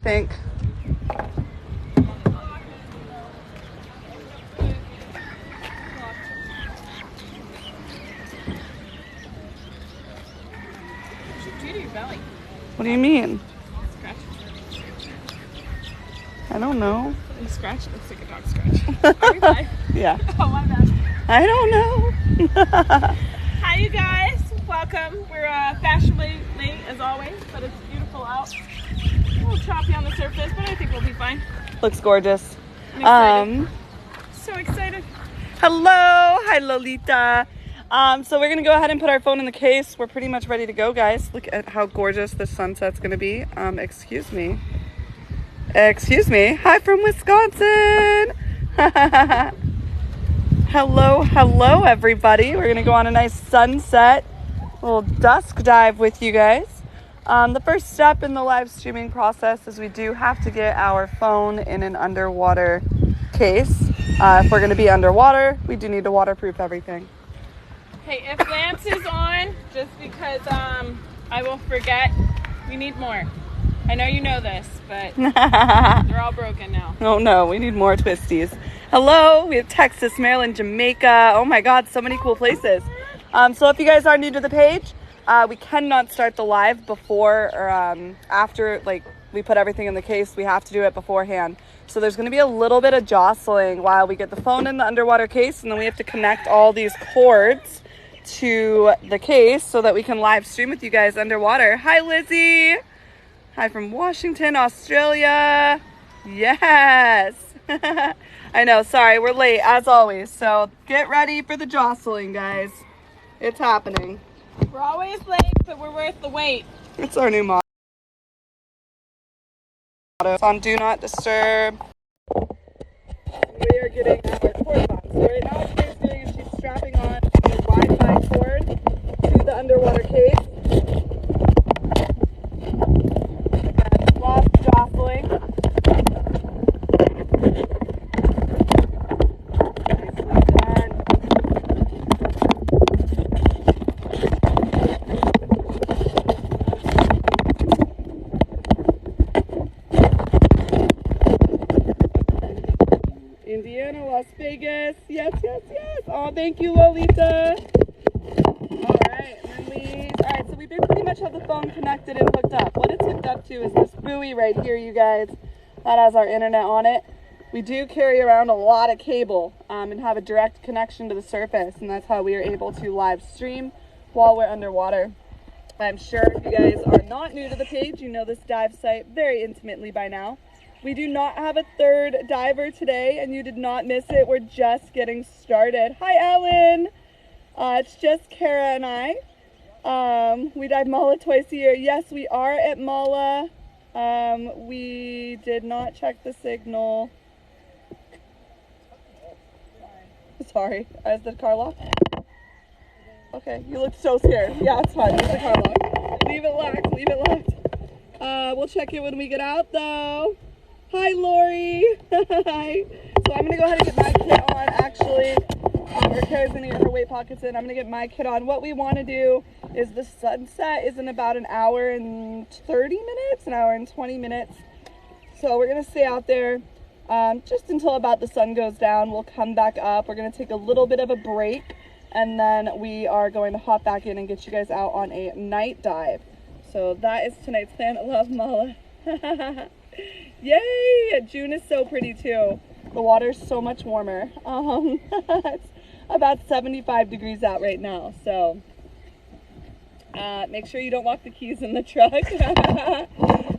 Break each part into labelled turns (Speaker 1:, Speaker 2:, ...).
Speaker 1: Think. What do you mean?
Speaker 2: Scratch.
Speaker 1: I don't know.
Speaker 2: The scratch looks like a dog scratch. Are we live?
Speaker 1: Yeah.
Speaker 2: Oh, my bad.
Speaker 1: I don't know.
Speaker 2: Hi, you guys. Welcome. We're fashionably late as always, but it's beautiful out. A little choppy on the surface, but I think we'll be fine.
Speaker 1: Looks gorgeous.
Speaker 2: I'm excited. So excited.
Speaker 1: Hello. Hi, Lolita. So we're gonna go ahead and put our phone in the case. We're pretty much ready to go, guys. Look at how gorgeous the sunset's gonna be. Excuse me. Hi from Wisconsin. Hello, everybody. We're gonna go on a nice sunset, little dusk dive with you guys. The first step in the live streaming process is we do have to get our phone in an underwater case. If we're gonna be underwater, we do need to waterproof everything.
Speaker 2: Hey, if Lance is on, just because I will forget, we need more. I know you know this, but they're all broken now.
Speaker 1: Oh no, we need more twisties. Hello, we have Texas, Maryland, Jamaica. Oh my God, so many cool places. So if you guys are new to the page, we cannot start the live before or after, like, we put everything in the case. We have to do it beforehand. So there's gonna be a little bit of jostling while we get the phone in the underwater case, and then we have to connect all these cords to the case so that we can live stream with you guys underwater. Hi, Lizzie. Hi from Washington, Australia. Yes. I know, sorry, we're late as always. So get ready for the jostling, guys. It's happening.
Speaker 2: We're always late, but we're worth the wait.
Speaker 1: It's our new motto. It's on Do Not Disturb. We are getting our cord box. So right now what she's doing is she's strapping on the Wi-Fi cord to the underwater case. Again, lots of jostling. Nicely done. Indiana, Las Vegas. Yes. Oh, thank you, Lolita. Alright, so we pretty much have the phone connected and hooked up. What it's hooked up to is this buoy right here, you guys. That has our internet on it. We do carry around a lot of cable and have a direct connection to the surface, and that's how we are able to live stream while we're underwater. I'm sure if you guys are not new to the page, you know this dive site very intimately by now. We do not have a third diver today, and you did not miss it. We're just getting started. Hi, Ellen. It's just Kara and I. We dive Mala twice a year. Yes, we are at Mala. We did not check the signal. Sorry. Is the car locked? Okay, you look so scared. Yeah, it's fine. Leave the car locked. Leave it locked. We'll check it when we get out, though. Hi, Lori. Hi. So I'm going to go ahead and get my kit on, actually. Kara's going to get her weight pockets in. I'm going to get my kit on. What we want to do is the sunset is in about an hour and 30 minutes, an hour and 20 minutes. So we're going to stay out there just until about the sun goes down. We'll come back up. We're going to take a little bit of a break, and then we are going to hop back in and get you guys out on a night dive. So that is tonight's plan. I love Mala. Yay! June is so pretty too. The water's so much warmer. It's about 75 degrees out right now, so make sure you don't lock the keys in the truck.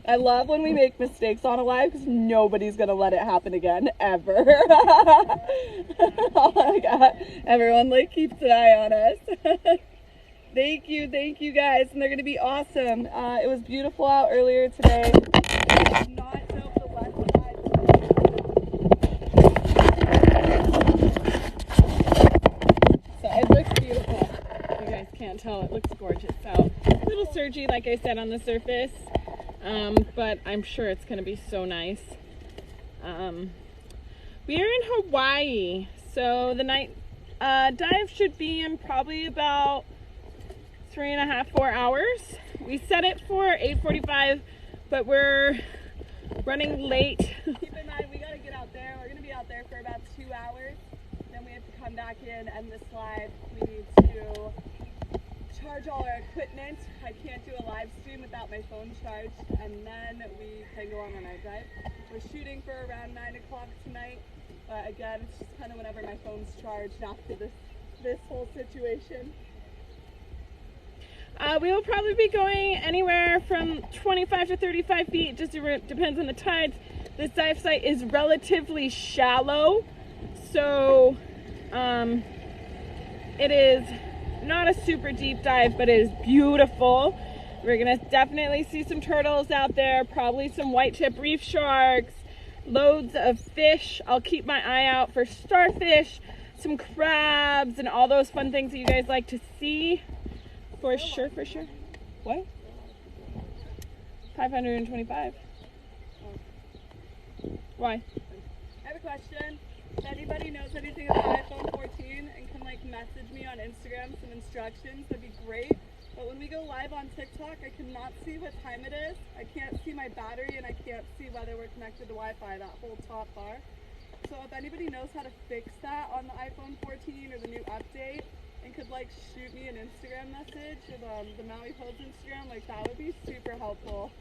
Speaker 1: I love when we make mistakes on a live because nobody's gonna let it happen again, ever. Oh my God. Everyone keeps an eye on us. Thank you guys, and they're gonna be awesome. It was beautiful out earlier today.
Speaker 2: Can't tell, it looks gorgeous out. A little surgy, like I said, on the surface, but I'm sure it's going to be so nice. We are in Hawaii, so the night dive should be in probably about 3.5 to 4 hours. We set it for 8:45, but we're running late.
Speaker 1: Keep in mind, we gotta get out there. We're gonna be out there for about 2 hours. Then we have to come back in, end this live. We need to charge all our equipment. I can't do a live stream without my phone charged, and then we can go on our night drive. We're shooting for around 9 o'clock tonight, but again, it's just kind of whenever my phone's charged after this whole situation.
Speaker 2: We will probably be going anywhere from 25 to 35 feet, just depends on the tides. This dive site is relatively shallow, so it is not a super deep dive, but it is beautiful. We're gonna definitely see some turtles out there, probably some white tip reef sharks, loads of fish. I'll keep my eye out for starfish, some crabs, and all those fun things that you guys like to see. For sure, for sure. What? 525. Why?
Speaker 1: I have a question. If anybody knows anything about iPhone 14 and can like message me on Instagram some instructions, that'd be great. But when we go live on TikTok, I cannot see what time it is. I can't see my battery, and I can't see whether we're connected to Wi-Fi, that whole top bar. So if anybody knows how to fix that on the iPhone 14 or the new update, and could like shoot me an Instagram message of the Maui Pose Instagram, like that would be super helpful.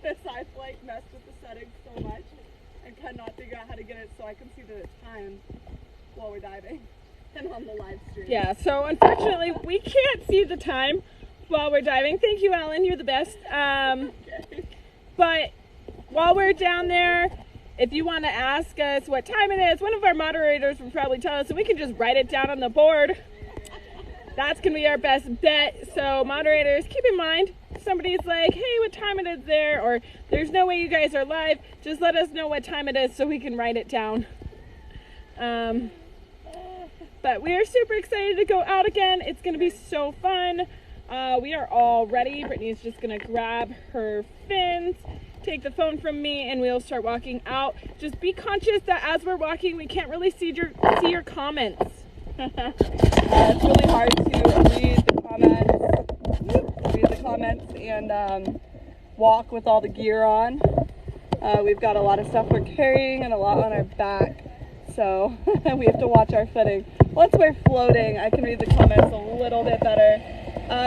Speaker 1: Because I've like messed with the settings so much and cannot figure out how to get it so I can see the time while we're diving and on the live stream.
Speaker 2: Yeah, so unfortunately we can't see the time while we're diving. Thank you, Ellen, you're the best.
Speaker 1: Okay.
Speaker 2: But while we're down there, if you want to ask us what time it is, one of our moderators will probably tell us, and we can just write it down on the board. That's going to be our best bet. So moderators, keep in mind, if somebody's like, hey, what time it is there, or there's no way you guys are live, just let us know what time it is so we can write it down. But we are super excited to go out again. It's going to be so fun. We are all ready. Brittany's just going to grab her fins, take the phone from me, and we'll start walking out. Just be conscious that as we're walking, we can't really see your comments.
Speaker 1: It's really hard to read the comments and walk with all the gear on. We've got a lot of stuff we're carrying and a lot on our back, so we have to watch our footing. Once we're floating, I can read the comments a little bit better.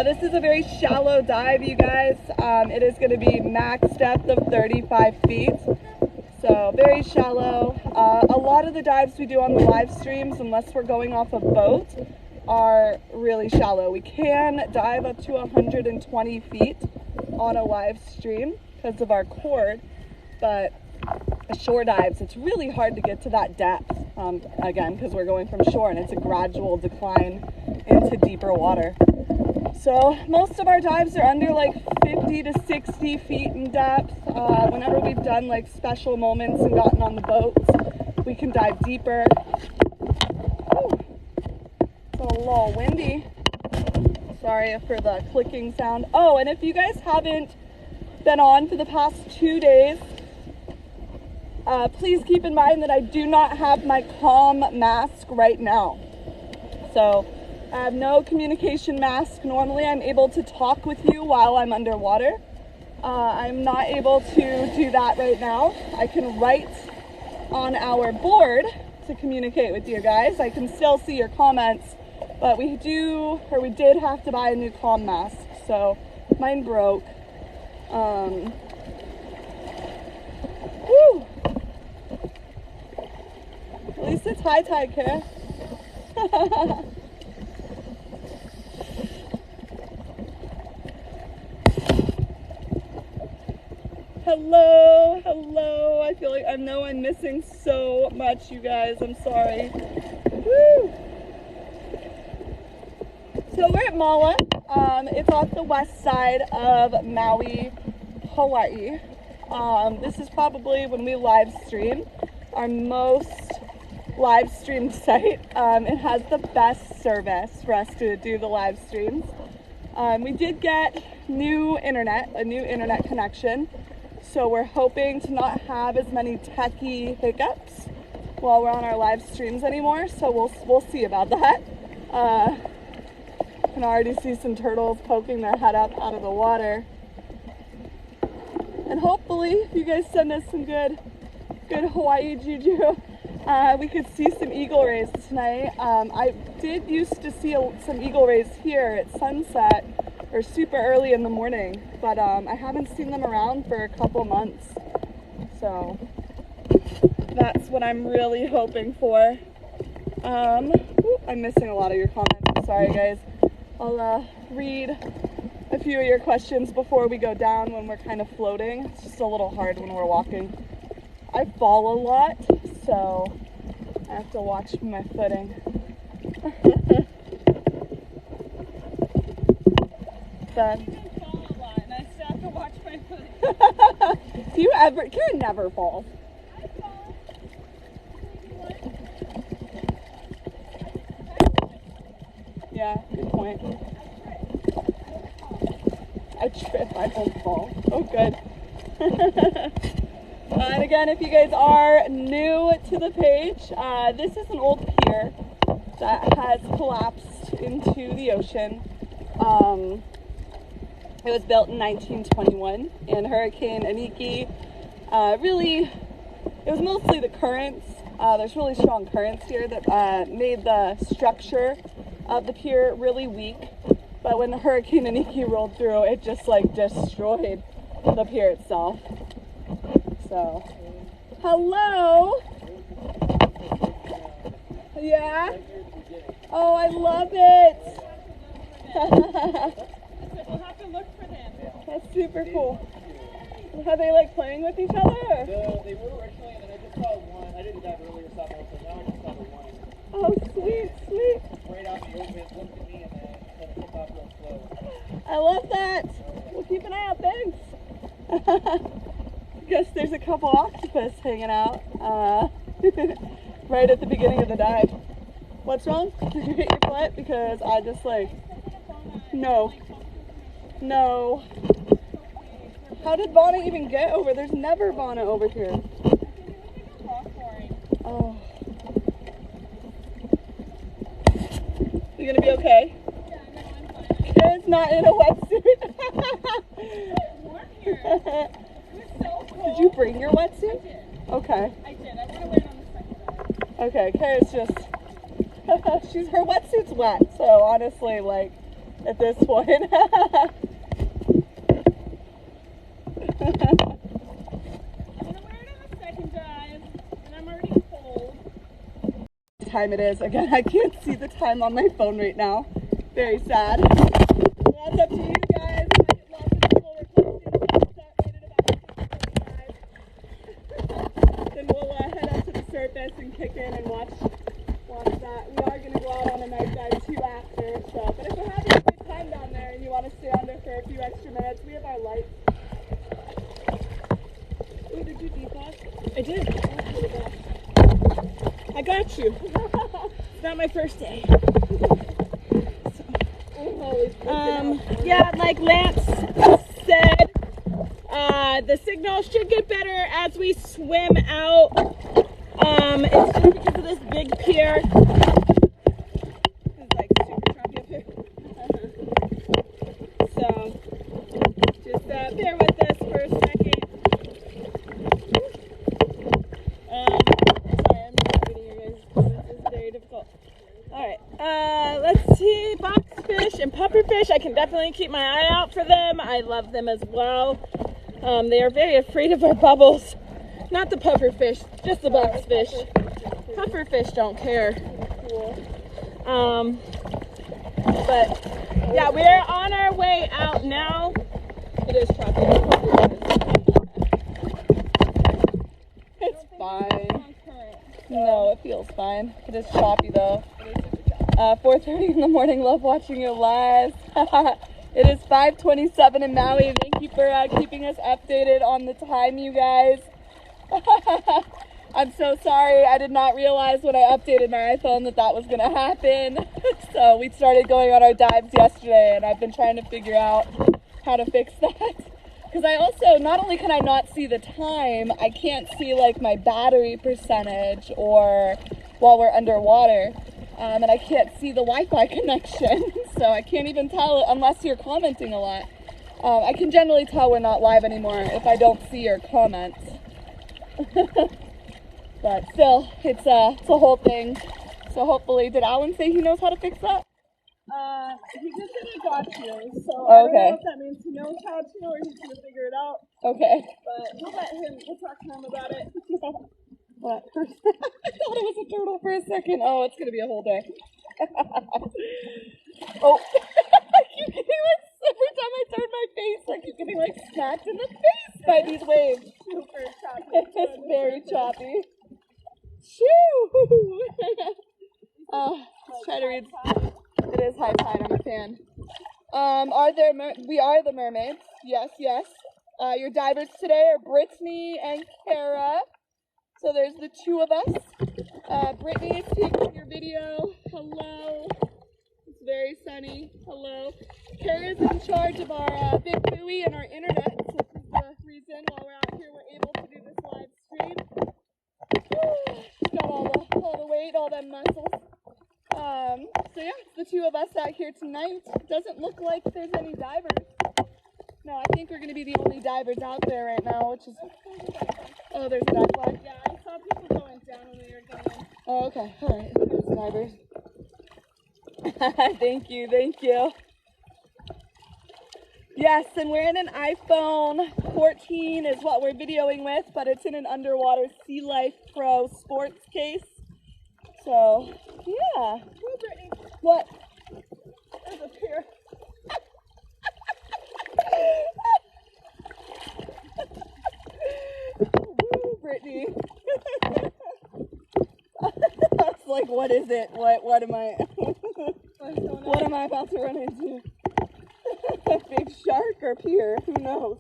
Speaker 1: This is a very shallow dive, you guys. It is going to be max depth of 35 feet. So very shallow. A lot of the dives we do on the live streams, unless we're going off a boat, are really shallow. We can dive up to 120 feet on a live stream because of our cord, but shore dives, it's really hard to get to that depth, again, because we're going from shore and it's a gradual decline into deeper water. So most of our dives are under like 50 to 60 feet in depth. Whenever we've done like special moments and gotten on the boats, we can dive deeper. Whew. It's a little windy. Sorry for the clicking sound. Oh, and if you guys haven't been on for the past 2 days, please keep in mind that I do not have my comm mask right now. So I have no communication mask. Normally I'm able to talk with you while I'm underwater. I'm not able to do that right now. I can write on our board to communicate with you guys. I can still see your comments, but we did have to buy a new comm mask, so mine broke. Woo! At least it's high tide, Kara. Hello, hello. I feel like I know I'm missing so much, you guys. I'm sorry. Woo! So we're at Mala. It's off the west side of Maui, Hawaii. This is probably, when we live stream, our most live streamed site. It has the best service for us to do the live streams. We did get a new internet connection. So we're hoping to not have as many techie hiccups while we're on our live streams anymore. So we'll see about that. Can already see some turtles poking their head up out of the water. And hopefully, if you guys send us some good Hawaii juju, we could see some eagle rays tonight. I did used to see some eagle rays here at sunset or super early in the morning, but I haven't seen them around for a couple months. So that's what I'm really hoping for. I'm missing a lot of your comments. Sorry guys. I'll read a few of your questions before we go down when we're kind of floating. It's just a little hard when we're walking. I fall a lot, so I have to watch my footing. But do you ever? Karen never falls. Yeah, good point. I trip, I don't fall. Oh, good. And again, if you guys are new to the page, this is an old pier that has collapsed into the ocean. It was built in 1921, and Hurricane Iniki it was mostly the currents. There's really strong currents here that made the structure of the pier really weak. But when the Hurricane Iniki rolled through, it just like destroyed the pier itself. So, hello! Yeah? Oh, I love it!
Speaker 2: We'll have to look for them.
Speaker 1: That's super cool. Are they like playing with each other? Or?
Speaker 3: They were originally, and then I just saw one. I didn't dive earlier, saw most, so now I just saw the one.
Speaker 1: Oh, sweet, sweet.
Speaker 3: Right out in the open, looked at me, and then took off real slow.
Speaker 1: I love that. We'll keep an eye out, thanks. Guess there's a couple octopus hanging out right at the beginning of the dive. What's wrong? Did you hit your foot? Because I just like, no. How did Vonna even get over? There's never Vonna over here. Oh. You gonna be okay? Karen's not in a wetsuit. Did you bring your wetsuit? Okay.
Speaker 2: I did. I want to wear it on the second dive.
Speaker 1: Okay, Karen's just, her wetsuit's wet, so honestly, like, at this point.
Speaker 2: I'm going to wear it on the second dive, and I'm already cold.
Speaker 1: What time it is. Again, I can't see the time on my phone right now. Very sad. Well, it's up to you guys. I get lots of people requesting the sunset right at about 6:45. Then we'll head up to the surface and kick in and watch that. We are going to go out on a night dive too after, so. But if we're having a good time down there and you want to stay under for a few extra minutes, we have our lights. Ooh, did you defrost?
Speaker 2: I did. I got you. It's not my first day. Yeah, like Lance said, the signal should get better as we swim out. It's just because of this big pier. It's like super choppy up here. So, just bear with us for a second. Sorry, I'm not reading your guys' comments. It's very difficult. Alright, let's see. Boxfish and pufferfish. I can definitely keep my eye out for them. I love them as well. They are very afraid of our bubbles. Not the pufferfish, just the boxfish. Pufferfish don't care. But yeah, we're on our way out now. It is choppy.
Speaker 1: It's fine. No, it feels fine. It is choppy though. 4:30 in the morning. Love watching you live. It is 5:27 in Maui. Thank you for keeping us updated on the time, you guys. I'm so sorry. I did not realize when I updated my iPhone that was going to happen. So we started going on our dives yesterday, and I've been trying to figure out how to fix that. Because I also, not only can I not see the time, I can't see like my battery percentage or while we're underwater. And I can't see the Wi-Fi connection. So I can't even tell unless you're commenting a lot. I can generally tell we're not live anymore if I don't see your comments. But still, it's a whole thing. So hopefully, did Alan say he knows how to fix that?
Speaker 2: He just said he got you, so I don't
Speaker 1: Okay.
Speaker 2: know if that means he knows how to or he's gonna figure it out.
Speaker 1: Okay.
Speaker 2: But we'll talk to him about it.
Speaker 1: What? I thought it was a turtle for a second. Oh, it's gonna be a whole day. Oh, I keep getting like, every time I turn my face, I keep getting like smacked in the face by these waves.
Speaker 2: Super choppy.
Speaker 1: It's very choppy. Shoo! Let's try to read. It is high tide. I'm a fan. We are the mermaids. Yes, yes. Your divers today are Brittany and Kara. So there's the two of us. Brittany is taking your video. Hello. It's very sunny. Hello. Kara's in charge of our big buoy and our internet. So this is the reason while we're out here we're able to do this live stream. Got all the weight, all them muscles. So yeah, it's the two of us out here tonight. Doesn't look like there's any divers. No, I think we're gonna be the only divers out there right now, which is. Oh, there's a dive flag.
Speaker 2: Yeah, I saw people going down when we were going.
Speaker 1: Oh, okay. All right. There's the divers. Thank you. Thank you. Yes, and we're in an iPhone 14 is what we're videoing with, but it's in an underwater Sea Life Pro sports case. So, yeah.
Speaker 2: Woo, Brittany.
Speaker 1: What?
Speaker 2: There's a pier.
Speaker 1: Woo, Brittany. I was like, what is it? What am I? What am I about to run into? Big shark or pier? Who knows?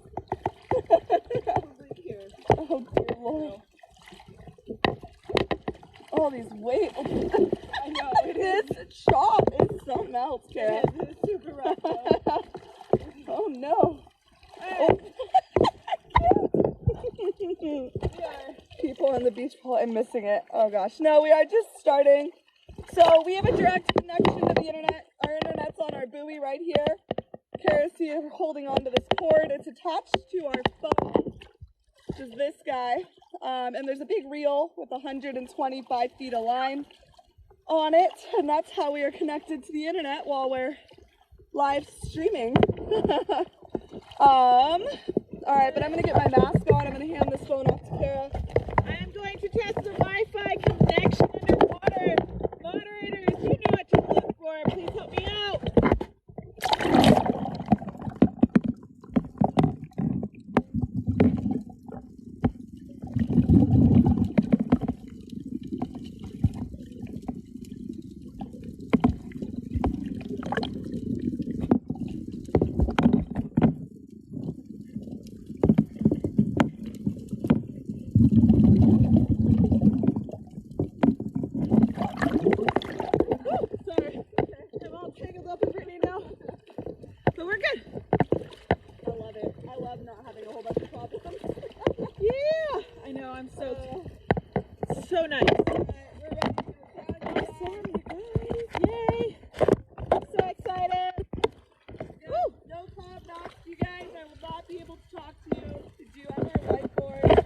Speaker 2: Probably pier.
Speaker 1: Oh dear Lord. All these waves.
Speaker 2: I know.
Speaker 1: This chop is something else, Kara.
Speaker 2: It is super rough though.
Speaker 1: Oh no.
Speaker 2: Hey.
Speaker 1: Oh. People on the beach pool, I'm missing it. Oh gosh. No, we are just starting. So we have a direct connection to the internet. Our internet's on our buoy right here. Kara's here holding onto this cord. It's attached to our phone, which is this guy. And there's a big reel with 125 feet of line on it. And that's how we are connected to the internet while we're live streaming. All right, but I'm going to get my mask on. I'm going to hand this phone off to Kara.
Speaker 2: I am going to test the Wi-Fi connection underwater. Moderators, you know what to look for. Please help me out. So nice.
Speaker 1: We're ready to go down.
Speaker 2: Awesome, you guys. Yay. I'm so excited.
Speaker 1: No top knocks, you guys. I will not be able to talk to you. Did you have our whiteboard?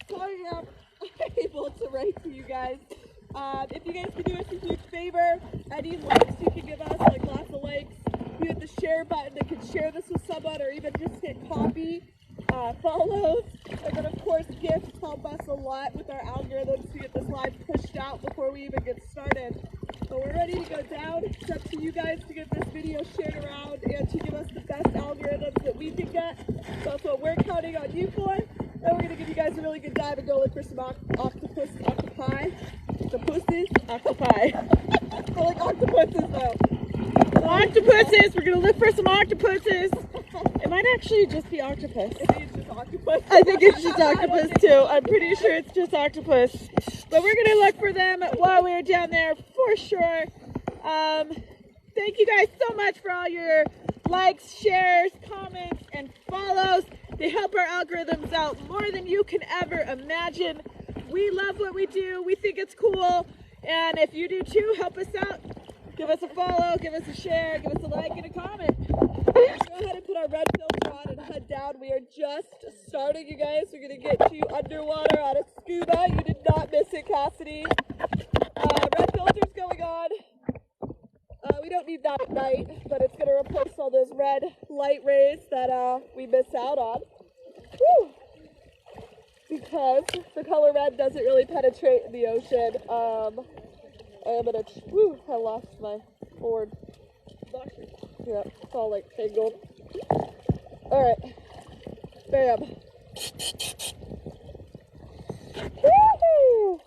Speaker 1: So I am able to write to you guys. If you guys could do us a huge favor, any likes you can give us, like lots of likes. You hit the share button that could share this with someone, or even just hit copy. Follows, and then of course gifts help us a lot with our algorithms to get this live pushed out before we even get started. So we're ready to go down. It's up to you guys to get this video shared around and to give us the best algorithms that we can get. So that's what we're counting on you for. Then we're going to give you guys a really good dive and go look for some octopuses. I like octopuses though.
Speaker 2: Octopuses. We're going to look for some octopuses. It might actually just be octopus.
Speaker 1: Octopus.
Speaker 2: I think it's just octopus too. I'm pretty sure it's just octopus. But we're gonna look for them while we're down there for sure. Thank you guys so much for all your likes, shares, comments, and follows. They help our algorithms out more than you can ever imagine. We love what we do. We think it's cool. And if you do too, help us out. Give us a follow, give us a share, give us a like and a comment.
Speaker 1: Go ahead and put our red filter on and head down. We are just starting, you guys. We're going to get you underwater on a scuba. You did not miss it, Cassidy. Red filter's going on. We don't need that at night, but it's going to replace all those red light rays that we miss out on. Woo! Because the color red doesn't really penetrate in the ocean. I'm going to... Woo! I lost my board. Yeah, it's all like tangled. Alright. Bam. Woohoo!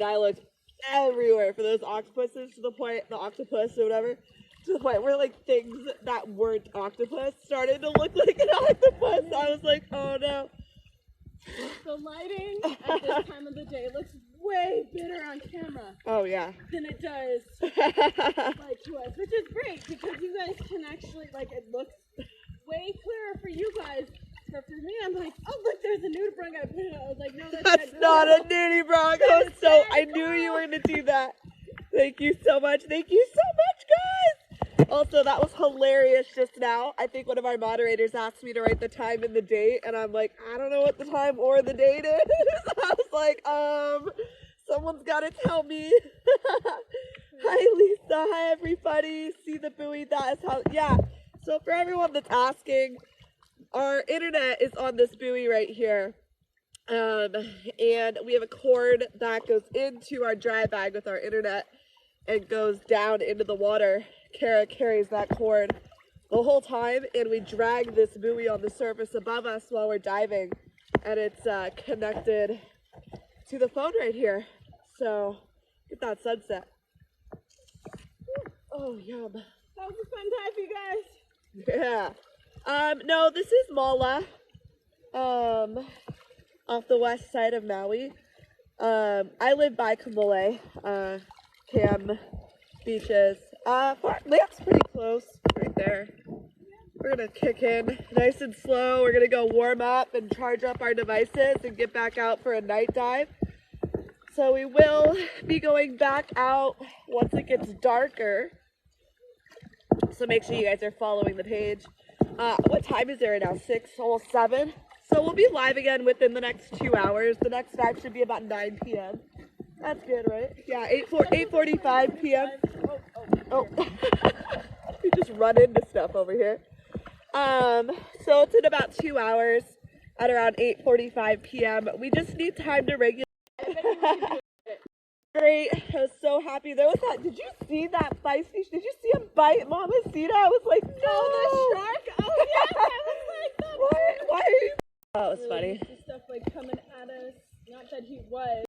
Speaker 1: I looked everywhere for those octopuses, to the point, the octopus or whatever, to the point where like things that weren't octopus started to look like an octopus. I was like, oh no.
Speaker 2: The lighting at this time of the day looks way better on camera.
Speaker 1: Oh yeah.
Speaker 2: Than it does like to us, which is great because you guys can actually, like, it looks way clearer for you guys. But for me, I'm like, oh look, there's a nudibranch. I put it out. I was like, no, that's
Speaker 1: not a nudibranch. I knew you were gonna do that. Thank you so much. Thank you so much, guys. Also, that was hilarious just now. I think one of our moderators asked me to write the time and the date, and I'm like, I don't know what the time or the date is. I was like, someone's gotta tell me. Hi, Lisa. Hi, everybody. See the buoy? That is how. Yeah. So for everyone that's asking, our internet is on this buoy right here, and we have a cord that goes into our dry bag with our internet and goes down into the water. Kara carries that cord the whole time, and we drag this buoy on the surface above us while we're diving, and it's connected to the phone right here. So get that sunset. Oh, yum.
Speaker 2: That was a fun time for you guys.
Speaker 1: Yeah. No, this is Mala, off the west side of Maui. I live by Kamole, Cam beaches. Land's pretty close, right there. We're gonna kick in nice and slow. We're gonna go warm up and charge up our devices and get back out for a night dive. So we will be going back out once it gets darker. So make sure you guys are following the page. What time is it right now? 6, almost 7. So we'll be live again within the next 2 hours. The next dive should be about 9 p.m. That's good, right? Yeah, 8:45 p.m. Oh, we just run into stuff over here. So it's in about 2 hours at around 8:45 p.m. We just need time to regulate. Great. I was so happy. There was that. Did you see that feisty? Did you see him bite Mamacita? I was like, no.
Speaker 2: Oh, the shark. Oh, yeah. I was like,
Speaker 1: What? Why are you? That was funny.
Speaker 2: Just stuff like coming at us. Not that he was.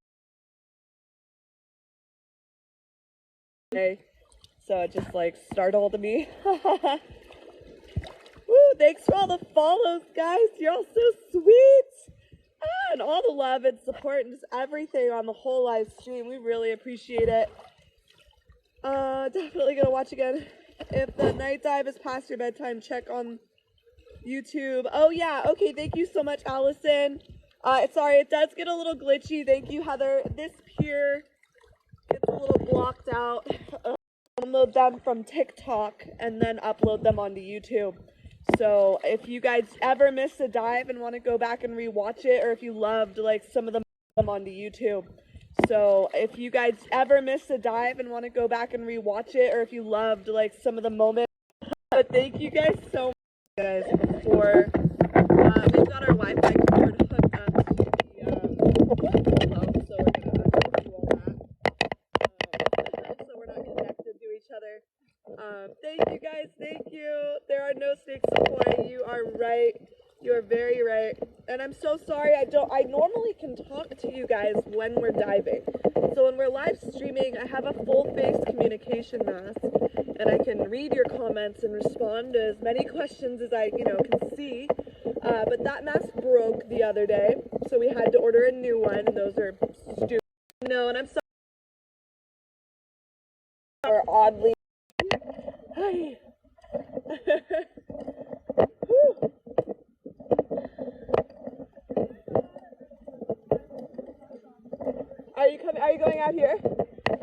Speaker 1: Okay. So it just like startled me. Woo, thanks for all the follows, guys. You're all so sweet. And all the love and support and just everything on the whole live stream. We really appreciate it. Definitely gonna watch again. If the night dive is past your bedtime, check on YouTube. Oh yeah, okay, thank you so much, Allison. Sorry, it does get a little glitchy. Thank you, Heather. This Pier gets a little blocked out. Download them from TikTok and then upload them onto YouTube. So if you guys ever miss a dive and want to go back and rewatch it, or if you loved like some of them onto YouTube. So if you guys ever miss a dive and want to go back and rewatch it, or if you loved like some of the moments. But thank you guys so much, guys. Before we've got our Wi-Fi cord hooked up to the phone, so we're gonna do all that. So we're not connected to each other. Thank you guys, thank you. There are no snakes in Hawaii. You are right. You are very right. And I'm so sorry I normally can talk to you guys when we're diving. So when we're live streaming, I have a full face communication mask and I can read your comments and respond to as many questions as I, can see. But that mask broke the other day, so we had to order a new one, and those are stupid. No, and I'm sorry. Or oddly. Hi. Are you going out here?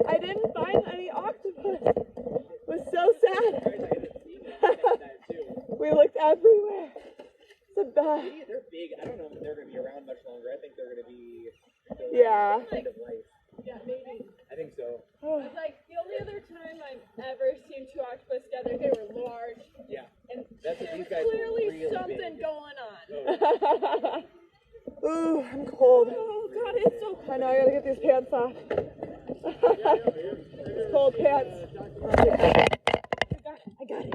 Speaker 1: I didn't find any octopus. It was so sad. We looked everywhere. It's a bad.
Speaker 3: They're big. I don't know if they're going to be around much longer. I think they're going to be end of life.
Speaker 2: Yeah, maybe.
Speaker 3: I think so.
Speaker 2: It's like the only other time I've ever seen 2 octopus together, they were large.
Speaker 3: Yeah.
Speaker 2: And
Speaker 3: That's what
Speaker 2: there
Speaker 3: these
Speaker 2: was
Speaker 3: guys
Speaker 2: clearly
Speaker 3: really
Speaker 2: something
Speaker 3: big.
Speaker 2: going on.
Speaker 1: Ooh, I'm cold.
Speaker 2: Oh God, it's so cold.
Speaker 1: I know, I gotta get these pants off. These cold pants.
Speaker 2: I got it.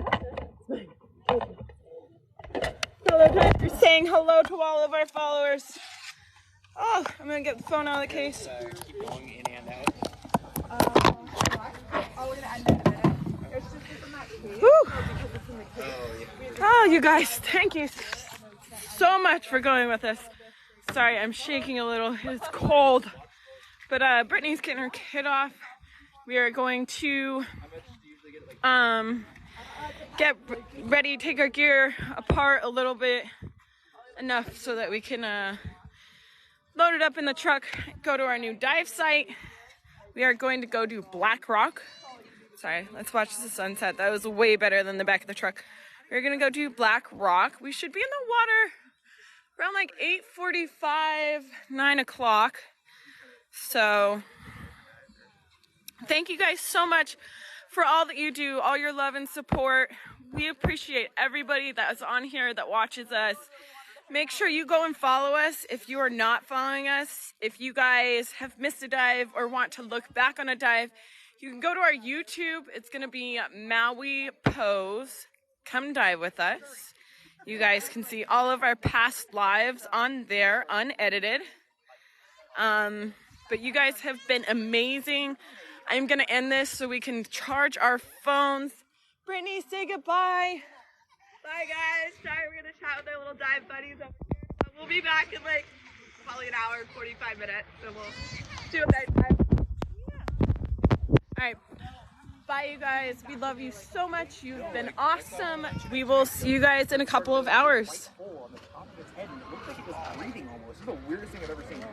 Speaker 2: Hello, guys. You're saying hello to all of our followers. Oh, I'm gonna get the phone out of the case.
Speaker 3: Keep going in and out.
Speaker 1: We're gonna end in a minute. It's just in that case.
Speaker 2: Whew.
Speaker 1: Because it's in the case.
Speaker 2: Oh, you guys, thank you so much for going with us. Sorry, I'm shaking a little. It's cold. But Brittany's getting her kid off. We are going to get ready, take our gear apart a little bit, enough so that we can load it up in the truck, go to our new dive site. We are going to go do Black Rock. Sorry, let's watch the sunset. That was way better than the back of the truck. We're gonna go do Black Rock. We should be in the water around like 8:45, 9 o'clock. So thank you guys so much for all that you do, all your love and support. We appreciate everybody that is on here that watches us. Make sure you go and follow us if you are not following us. If you guys have missed a dive or want to look back on a dive, you can go to our YouTube. It's going to be Maui Pose. come dive with us. You guys can see all of our past lives on there, unedited. But you guys have been amazing. I'm gonna end this so we can charge our phones. Brittany, say goodbye.
Speaker 1: Bye guys. Sorry, we're gonna chat with our little dive buddies over here. But we'll be back in like probably an hour, 45 minutes. So we'll do a night dive.
Speaker 2: All right. Bye, you guys. We love you so much. You've been awesome. We will see you guys in a couple of hours.
Speaker 3: Hole on the top of its head, and it looked like it was breathing almost. It's the weirdest thing I've ever seen.